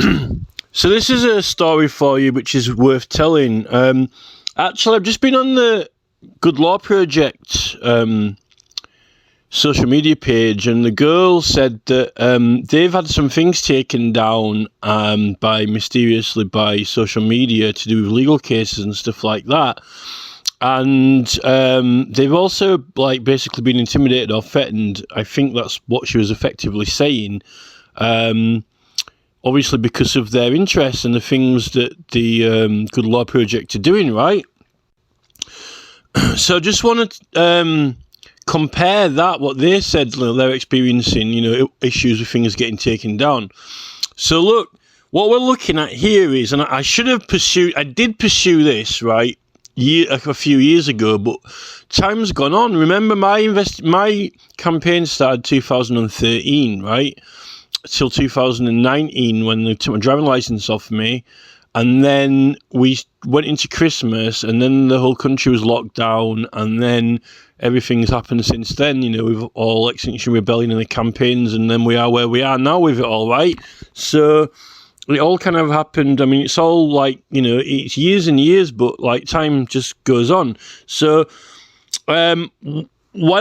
So this is a story for you which is worth telling. Actually, I've just been on the Good Law Project social media page, and the girl said that they've had some things taken down mysteriously by social media to do with legal cases and stuff like that. And they've also basically been intimidated or threatened. I think that's what she was effectively saying. Obviously because of their interests and the things that the Good Law Project are doing, right? So I just want to compare that, what they said they're experiencing, issues with things getting taken down. So look, what we're looking at here is, and I did pursue this, right, a few years ago, but time's gone on. Remember, my campaign started 2013, right? Till 2019 when they took my driving license off me, and then we went into Christmas, and then the whole country was locked down, and then everything's happened since then, with all Extinction Rebellion and the campaigns, and then we are where we are now with it all, right? So it all kind of happened. I mean, it's all it's years and years, but time just goes on. So when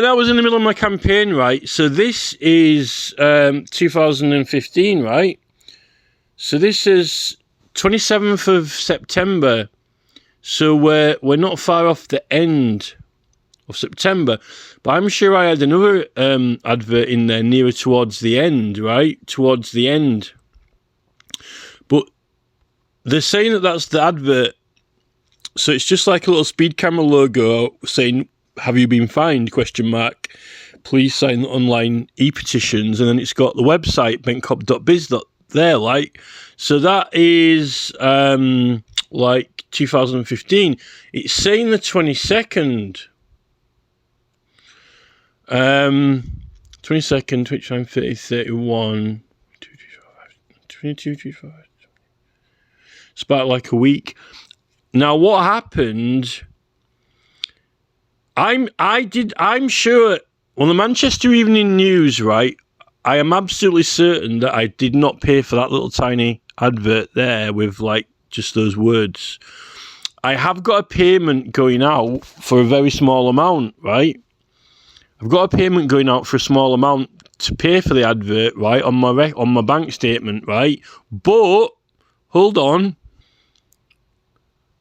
I was in the middle of my campaign, right, so this is 2015, right? So this is 27th of September. So we're not far off the end of September. But I'm sure I had another advert in there nearer towards the end, right? Towards the end. But they're saying that that's the advert. So it's just like a little speed camera logo saying, "Have you been fined? ? Please sign the online e-petitions." And then it's got the website, bentcop.biz there, So that is 2015. It's saying the 22nd. 22nd, 29, 30, 31, 22, 25. It's about a week. Now what happened? I'm sure on the Manchester Evening News, right, I am absolutely certain that I did not pay for that little tiny advert there with just those words. I have got a payment going out for a very small amount, right? I've got a payment going out for a small amount to pay for the advert, right, on my bank statement, right? But hold on.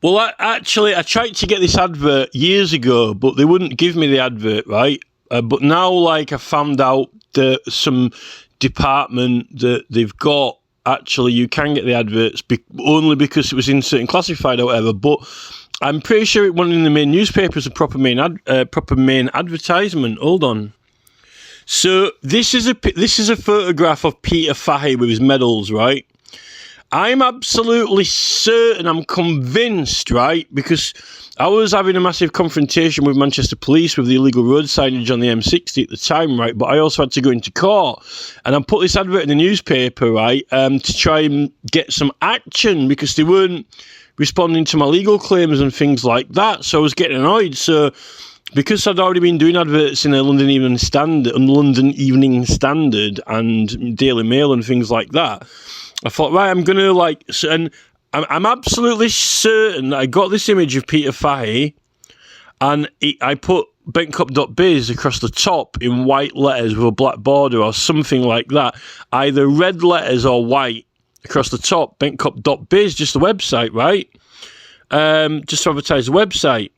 Well, I tried to get this advert years ago, but they wouldn't give me the advert, right? But now, I found out that some department that they've got, actually, you can get the adverts only because it was in certain classified or whatever. But I'm pretty sure it wasn't in the main newspaper as a proper main advertisement. Hold on. So this is a photograph of Peter Fahey with his medals, right? I'm absolutely certain, I'm convinced, right, because I was having a massive confrontation with Manchester Police with the illegal road signage on the M60 at the time, right, but I also had to go into court, and I put this advert in the newspaper, right, to try and get some action, because they weren't responding to my legal claims and things like that, so I was getting annoyed. So because I'd already been doing adverts in the London Evening Standard and Daily Mail and things like that, I thought, right, I'm going to and I'm absolutely certain that I got this image of Peter Fahey, and I put bentcop.biz across the top in white letters with a black border or something like that, either red letters or white across the top, bentcop.biz, just the website, right? Just to advertise the website.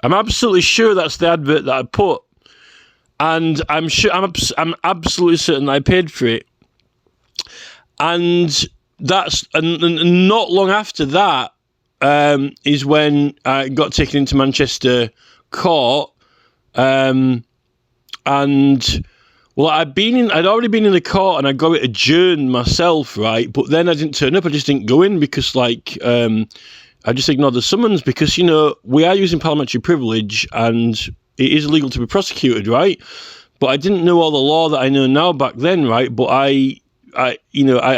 I'm absolutely sure that's the advert that I put, and I'm absolutely certain I paid for it. And that's and not long after that is when I got taken into Manchester court, and well, I'd already been in the court and I got it adjourned myself, right? But then I didn't turn up. I just didn't go in because I just ignored the summons, because we are using parliamentary privilege and it is illegal to be prosecuted, right? But I didn't know all the law that I know now back then, right? But I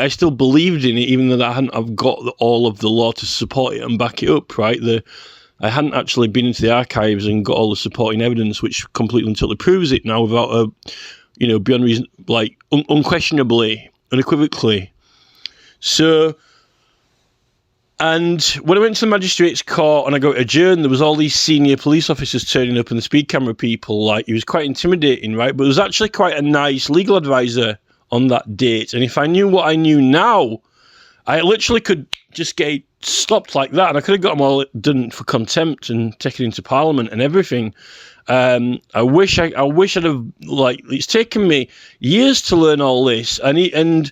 still believed in it, even though I've got all of the law to support it and back it up, right? I hadn't actually been into the archives and got all the supporting evidence, which completely and totally proves it now without beyond reason, unquestionably, unequivocally. So, and when I went to the magistrate's court and I got adjourned, there was all these senior police officers turning up and the speed camera people. Like, it was quite intimidating, right? But it was actually quite a nice legal advisor on that date. And if I knew what I knew now, I literally could just get stopped like that, and I could have got them all done for contempt and taken into Parliament and everything. I wish I'd have, like, it's taken me years to learn all this, and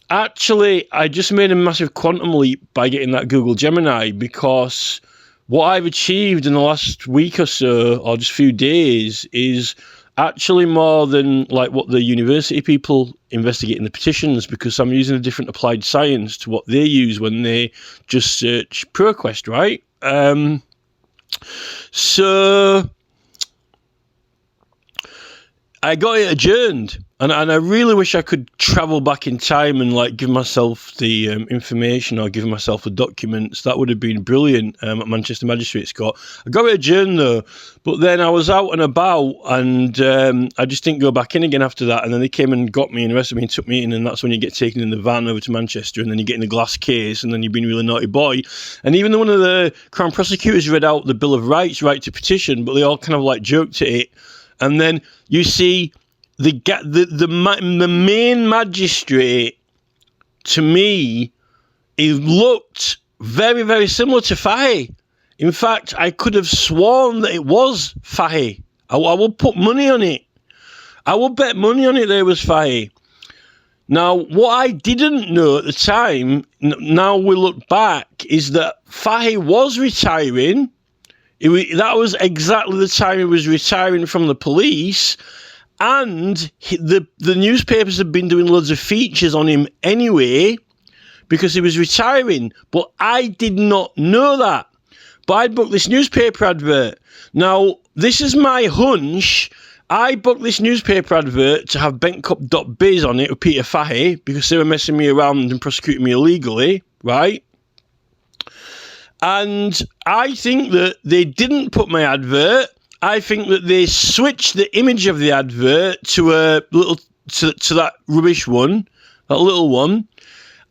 actually I just made a massive quantum leap by getting that Google Gemini, because what I've achieved in the last week or so, or just few days, is actually more than like what the university people investigate in the petitions, because I'm using a different applied science to what they use when they just search ProQuest, right? So I got it adjourned, and I really wish I could travel back in time and like give myself the information or give myself the documents. That would have been brilliant at Manchester Magistrates Court. I got it adjourned though, but then I was out and about, and I just didn't go back in again after that. And then they came and got me and arrested me and took me in, and that's when you get taken in the van over to Manchester, and then you get in a glass case, and then you've been a really naughty boy. And even though one of the Crown prosecutors read out the Bill of Rights, right to petition, but they all kind of like joked at it. And then you see the main magistrate, to me, he looked very, very similar to Fahy. In fact, I could have sworn that it was Fahy. I will put money on it. I will bet money on it that it was Fahy. Now, what I didn't know at the time, now we look back, is that Fahy was retiring. That was exactly the time he was retiring from the police, and the newspapers had been doing loads of features on him anyway because he was retiring, but I did not know that. But I'd booked this newspaper advert. Now, this is my hunch. I booked this newspaper advert to have bentcup.biz on it with Peter Fahy because they were messing me around and prosecuting me illegally, right? And I think that they didn't put my advert. I think that they switched the image of the advert to a little to that rubbish one, that little one,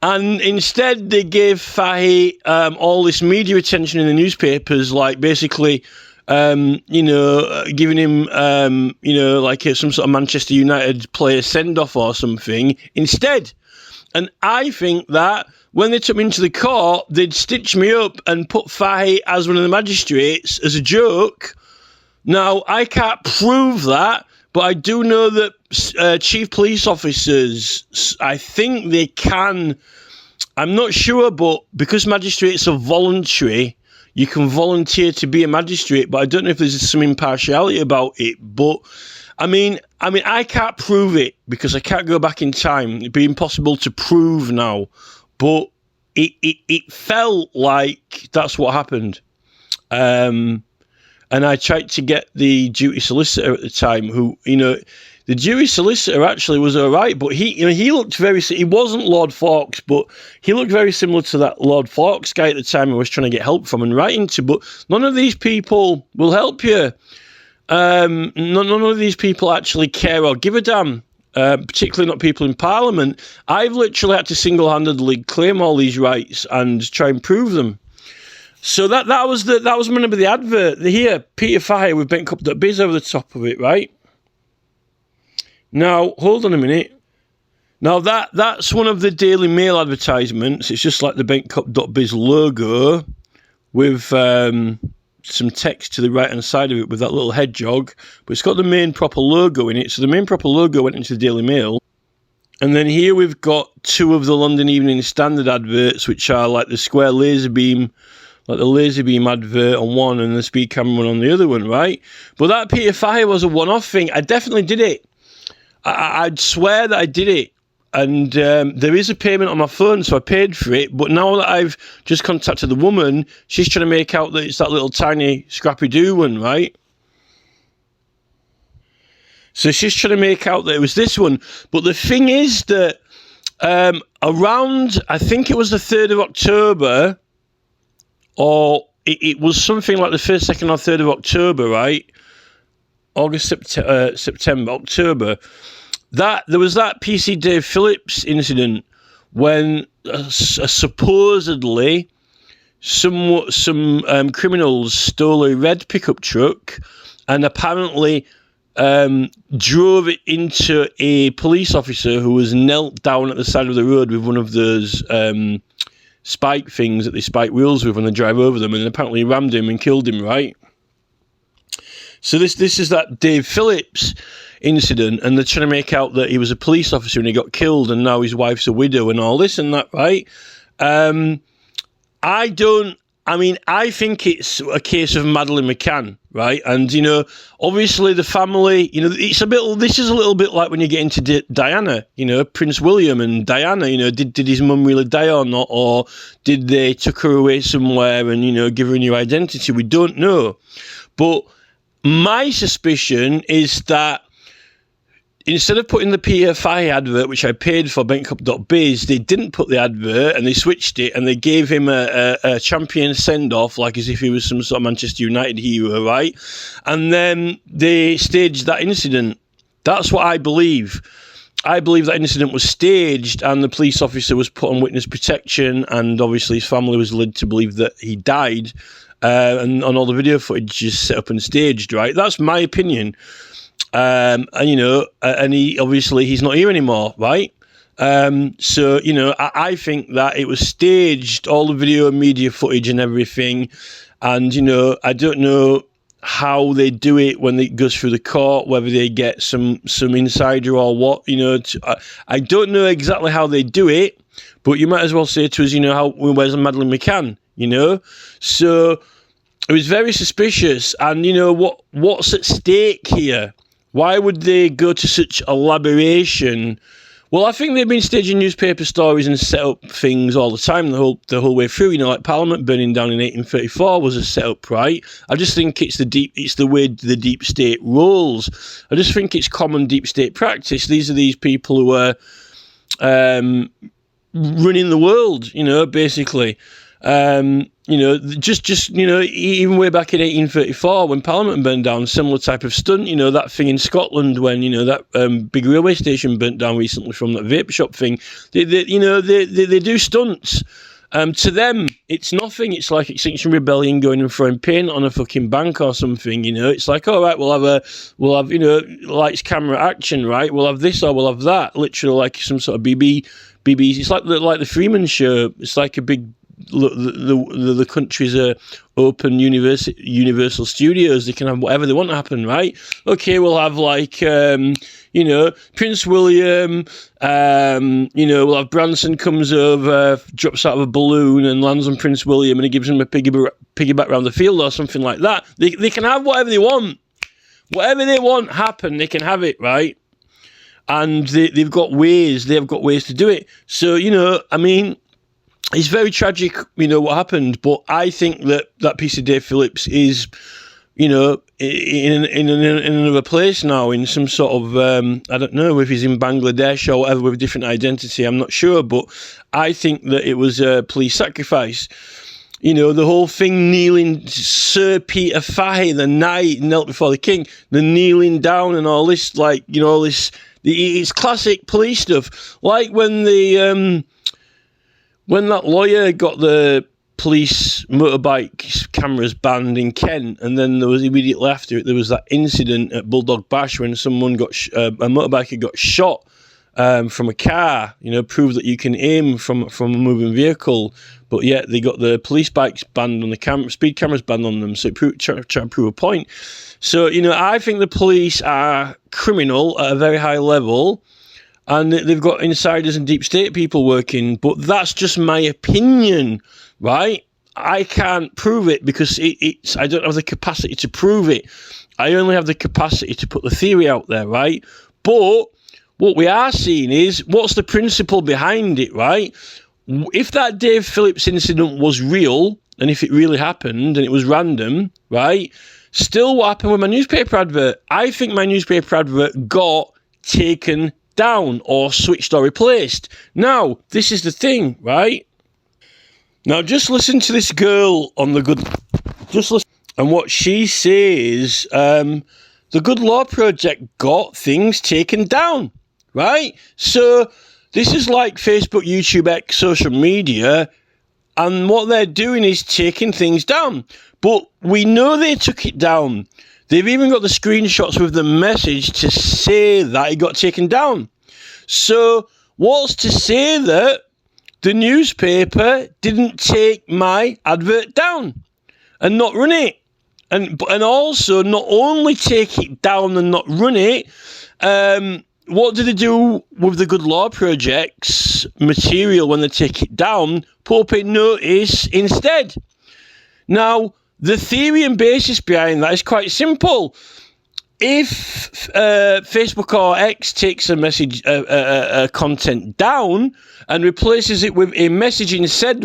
and instead they gave Fahy all this media attention in the newspapers, like basically, giving him, like some sort of Manchester United player send off or something instead. And I think that when they took me into the court, they'd stitch me up and put Fahy as one of the magistrates as a joke. Now, I can't prove that, but I do know that chief police officers, I think they can, I'm not sure, but because magistrates are voluntary, you can volunteer to be a magistrate, but I don't know if there's some impartiality about it. But I mean, I can't prove it because I can't go back in time. It'd be impossible to prove now. But it felt like that's what happened. And I tried to get the duty solicitor at the time, who, the duty solicitor actually was all right, but he looked he wasn't Lord Fawkes, but he looked very similar to that Lord Fawkes guy at the time I was trying to get help from and writing to, but none of these people will help you. None of these people actually care or give a damn. Particularly not people in Parliament. I've literally had to single-handedly claim all these rights and try and prove them. So that was meant to be the advert. Here, Peter Fahy with bentcup.biz over the top of it, right? Now, hold on a minute. Now that's one of the Daily Mail advertisements. It's just like the bentcup.biz logo with some text to the right-hand side of it with that little hedgehog, but it's got the main proper logo in it. So the main proper logo went into the Daily Mail. And then here we've got two of the London Evening Standard adverts, which are like the square laser beam, like the laser beam advert on one and the speed camera one on the other one, right? But that Peter Fahy was a one-off thing. I definitely did it. I'd swear that I did it. And there is a payment on my phone, so I paid for it. But now that I've just contacted the woman, she's trying to make out that it's that little tiny Scrappy-Doo one, right? So she's trying to make out that it was this one. But the thing is that around, I think it was the 3rd of October, or it was something like the 1st, 2nd or 3rd of October, right? August, September, October. That there was that PC Dave Phillips incident when supposedly some criminals stole a red pickup truck and apparently drove it into a police officer who was knelt down at the side of the road with one of those spike things that they spike wheels with when they drive over them, and apparently rammed him and killed him, right? So this is that Dave Phillips incident, and they're trying to make out that he was a police officer and he got killed and now his wife's a widow and all this and that, right? I think it's a case of Madeleine McCann, right? And, you know, obviously the family, you know, this is a little bit like when you get into Diana, you know, Prince William and Diana, you know, did his mum really die or not? Or did they took her away somewhere and, you know, give her a new identity? We don't know. But my suspicion is that instead of putting the PFI advert, which I paid for, BentCup.biz, they didn't put the advert and they switched it and they gave him a champion send-off, like as if he was some sort of Manchester United hero, right? And then they staged that incident. That's what I believe. I believe that incident was staged and the police officer was put on witness protection, and obviously his family was led to believe that he died. And on all the video footage is set up and staged, right? That's my opinion. And you know, and he's not here anymore, right? So, you know, I think that it was staged, all the video and media footage and everything. And, you know, I don't know how they do it when it goes through the court, whether they get some insider or what, you know. I don't know exactly how they do it, but you might as well say to us, you know, where's Madeleine McCann, you know? So it was very suspicious. And, you know, what's at stake here? Why would they go to such elaboration? Well, I think they've been staging newspaper stories and set up things all the time, the whole way through. You know, like Parliament burning down in 1834 was a setup, right? I just think it's the way the deep state rolls. I just think it's common deep state practice. These are these people who are running the world, you know, basically. You know, just you know, even way back in 1834 when Parliament burned down, similar type of stunt. You know, that thing in Scotland when, you know, that big railway station burnt down recently from that vape shop thing. They do stunts. To them, it's nothing. It's like Extinction Rebellion going and throwing paint on a fucking bank or something. You know, it's like, all right, we'll have you know, lights, camera, action, right? We'll have this or we'll have that. Literally like some sort of BBC. It's like the Freeman Show. It's like a big. The countries are open universal studios. They can have whatever they want to happen, right? Okay, we'll have like you know, Prince William, you know, we'll have Branson comes over, drops out of a balloon and lands on Prince William and he gives him a piggyback around the field or something like that. They can have whatever they want. Whatever they want happen, they can have it, right? And they've got ways to do it. So, you know, I mean, it's very tragic, you know, what happened, but I think that piece of Dave Phillips is, you know, in another place now, in some sort of, I don't know if he's in Bangladesh or whatever with a different identity, I'm not sure, but I think that it was a police sacrifice. You know, the whole thing kneeling, Sir Peter Fahey, the knight knelt before the king, the kneeling down and all this, like, you know, all this, it's classic police stuff. Like when when that lawyer got the police motorbike cameras banned in Kent, and then there was immediately after it, there was that incident at Bulldog Bash when someone got a motorbiker got shot from a car. You know, proved that you can aim from a moving vehicle, but yet they got the police bikes banned on the speed cameras banned on them. So try to prove a point. So, you know, I think the police are criminal at a very high level. And they've got insiders and deep state people working, but that's just my opinion, right? I can't prove it because I don't have the capacity to prove it. I only have the capacity to put the theory out there, right? But what we are seeing is, what's the principle behind it, right? If that Dave Phillips incident was real, and if it really happened, and it was random, right? Still, what happened with my newspaper advert? I think my newspaper advert got taken down or switched or replaced. Now, this is the thing, right? Now, just listen to this girl on the Good... Just listen... And what she says, the Good Law Project got things taken down, right? So, This is like Facebook, YouTube, X, social media, and what they're doing is taking things down. But we know they took it down. They've even got the screenshots with the message to say that it got taken down. So what's to say that the newspaper didn't take my advert down and not run it? And also not only take it down and not run it, what do they do with the Good Law Project's material when they take it down? Put up a notice instead. Now, the theory and basis behind that is quite simple. If Facebook or X takes a message, content down and replaces it with a message instead,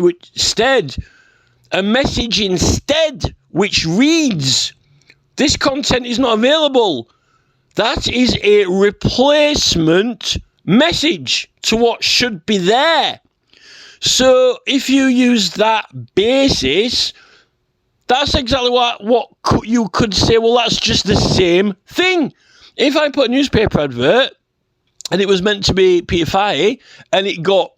which reads, "This content is not available," that is a replacement message to what should be there. So if you use that basis, that's exactly what you could say, well, that's just the same thing. If I put a newspaper advert and it was meant to be Peter Fahey and it got,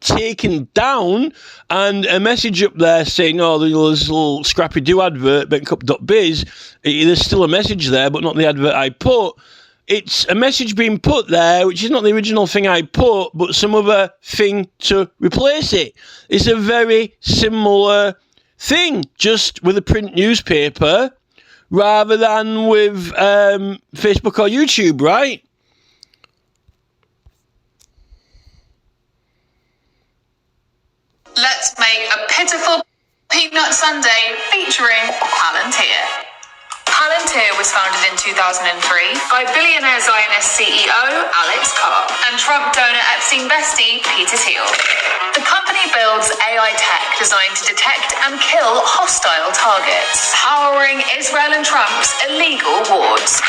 taken down and a message up there saying, oh, there's this little Scrappy Doo advert, bencup.biz, there's still a message there, but not the advert I put. It's a message being put there, which is not the original thing I put, but some other thing to replace it. It's a very similar thing, just with a print newspaper rather than with Facebook or YouTube, right? Let's make a pitiful peanut sundae featuring Palantir. Palantir was founded in 2003 by billionaire Zionist CEO Alex Carr and Trump donor Epstein bestie Peter Thiel. The company builds AI tech designed to detect and kill hostile targets, powering Israel and Trump's illegal wars.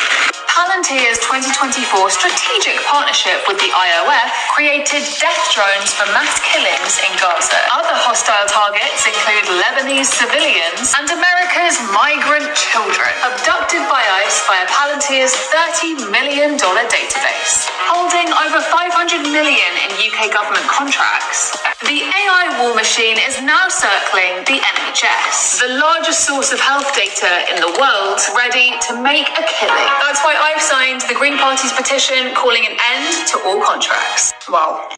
Palantir's 2024 strategic partnership with the IOF created death drones for mass killings in Gaza. Other hostile targets include Lebanese civilians and America's migrant children, abducted by ICE via Palantir's $30 million database. Holding over $500 million in UK government contracts, the AI war machine is now circling the NHS, the largest source of health data in the world, ready to make a killing. That's why I've signed the Green Party's petition calling an end to all contracts. Wow.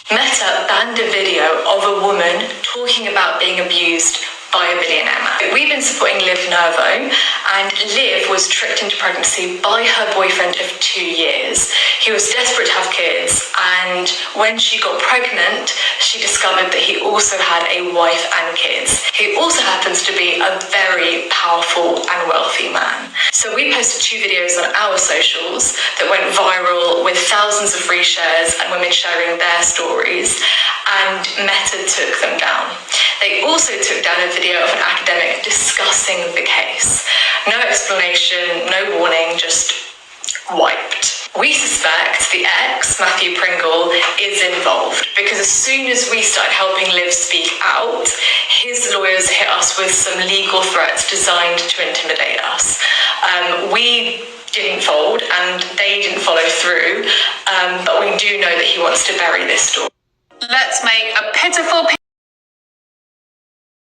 Meta banned a video of a woman talking about being abused by a billionaire man. We've been supporting Liv Nervo, and Liv was tricked into pregnancy by her boyfriend of 2 years. He was desperate to have kids, and when she got pregnant, she discovered that he also had a wife and kids. He also happens to be a very powerful and wealthy man. So we posted 2 videos on our socials that went viral with thousands of reshares and women sharing their stories, and Meta took them down. They also took down a video of an academic discussing the case. No explanation, no warning, just wiped. We suspect the ex, Matthew Pringle, is involved because as soon as we started helping Liv speak out, his lawyers hit us with some legal threats designed to intimidate us. We didn't fold and they didn't follow through, but we do know that he wants to bury this story. Let's make a pitiful